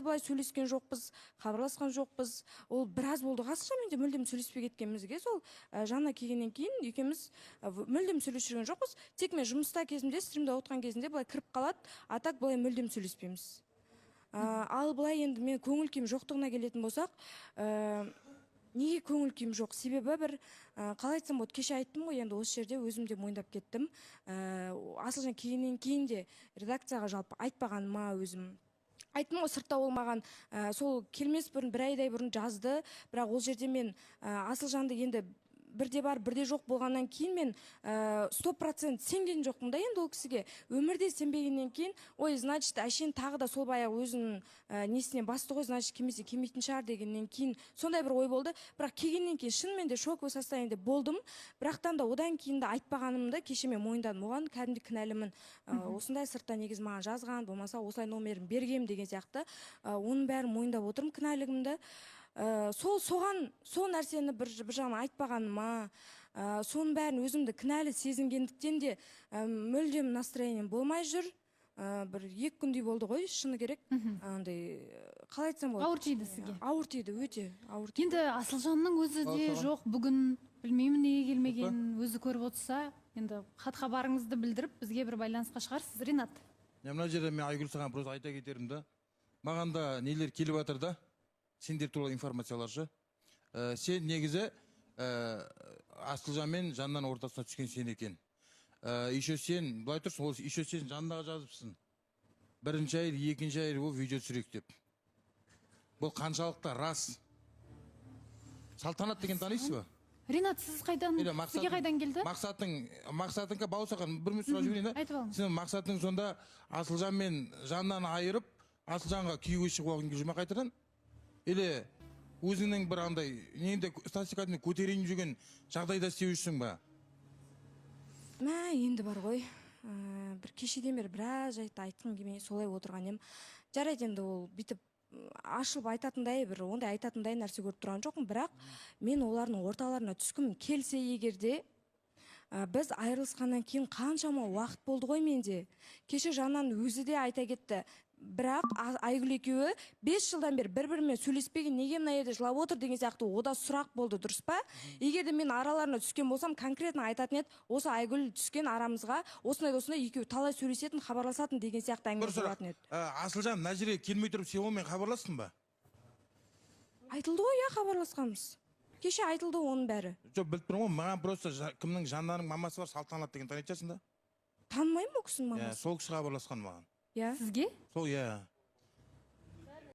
былай сөйлескен жоқпыз, хабарласқан жоқпыз. Ол біраз болды. Асылжанмен де мүлдем сөйлеспей кеткенімізге сол жаңа келгеннен кейін екеуміз мүлдем сөйлесіп жүрген жоқпыз. Тек мен жұмыста кезімде, стримде отырған кезінде былай кіріп қалады, а так былай мүлдем сөйлеспейміз. Ал былай енді мен көңіл күйім жоқтығына келетін болсақ, неге көңіл күйім жоқ? Себебі бір қалай айтсам болады, кеше айттым ғой, енді осы жерде өзім де мойындап кеттім. Асылжан келгеннен кейін де редакцияға жалпы айтпағаныма өзім айттым ғой, сыртта ол маған сол келмес бұрын бір айдай бұрын жазды, бірақ ол жерде мен Асылжанды енді бірде бар, бірде жоқ болғаннан кейін мен 100% сенген жоқпын да енді ол кісіге. Өмірде сенбегеннен кейін, ой, значит, әшейін тағы да сол баяғы өзінің несіне басты ғой, значит, келмесе келмейтін шығар дегеннен кейін сондай бір ой болды. Бірақ келгеннен кейін шынымен де шоковый состояниеде болдым. Бірақтан да одан кейін де айтпағанымды кеше мен мойындадым. Оған кәдімгі кінәлімін. Осындай сыртта негізі маған жазған, болмаса осылай номерін бергем деген сияқты. Оның бәрін мойындап отырмын кінәлігімді. Сол нәрсені бір жағынан айтпағаныма, соның бәрін өзімді кінәлі сезінгендіктен де мүлдем настроением болмай жүр. Бір 2 күндей болды ғой, шыны керек. Қалай айтсам болады? Ауыр тиді сізге? Ауыр тиді, өте ауыр тиді. Енді Асылжанның өзі де жоқ, бүгін білмеймін неге келмеген, өзі көріп отырса, енді хат-хабарыңызды білдіріп, бізге бір байланысқа шығарсыз, Ринат. Мына жерде мен Айгүл саған просто айта кетерім да. Маған да нелер келіп жатыр да. Сендер туралы информацияларшы. Сен негізі Асылжанмен жаннан ортасына түскен сен екен. Еще сен, былай тұрсың, ол еще сен жандағы жазыпсың. Бірінші айыр, екінші айыр ол видео түсірек деп. Бұл қаншалықта рас. Салтанат деген танисыз ба? Ринат, сіз қайдан, сізге қайдан келді? Мақсатыңға бауысақан бір мүн сұрақ жіберейін да. Айтып алыңыз. Сен мақсатың сонда Асылжанмен жаннан айырып, Асылжанға күйеуге шығып алғың келе ме қайтадан? Или өзіңнің бір андай неңде статистикадан көтерейін жүрген жағдайда істеп жүрсің ба? Енді бар ғой. Бір кешеден бері біраз жайтты айтқым келмей солай отырған ем. Жарайды, енді ол бүйтіп ашылып айтатындай, бір ондай айтатындай нәрсе көріп тұрған жоқпын, бірақ мен олардың орталарына түскім келсе егерде, біз айырылысқаннан кейін қаншама уақыт болды ғой менде. Кеше жаннан өзі де айта кетті. Бірақ Айгүл екеуі 5 жылдан бері бір-бірімен сөйлеспеген, неге мына жерде жылап отыр деген сияқты ода сұрақ болды, дұрыс па? Егер де мен араларына түскен болсам, конкретно айтатын еді, осы Айгүл түскен арамызға, осындай екеуі талай сөйлесетін, хабарласатын деген сияқты әңгіме болатын еді. Асылжан, мына жерге келмей тұрып сен онымен хабарластың ба? Айтылды ғой, хабарласқанбыз. Кеше айтылды оның бәрі. Жоқ, біліп тұрмын ғой, маған просто кімнің жандарының мамасы бар, Салтанат деген танитасың да? Танымаймын ол кісінің мамасы. Сол кісі хабарласқан маған. Сізге? Сол,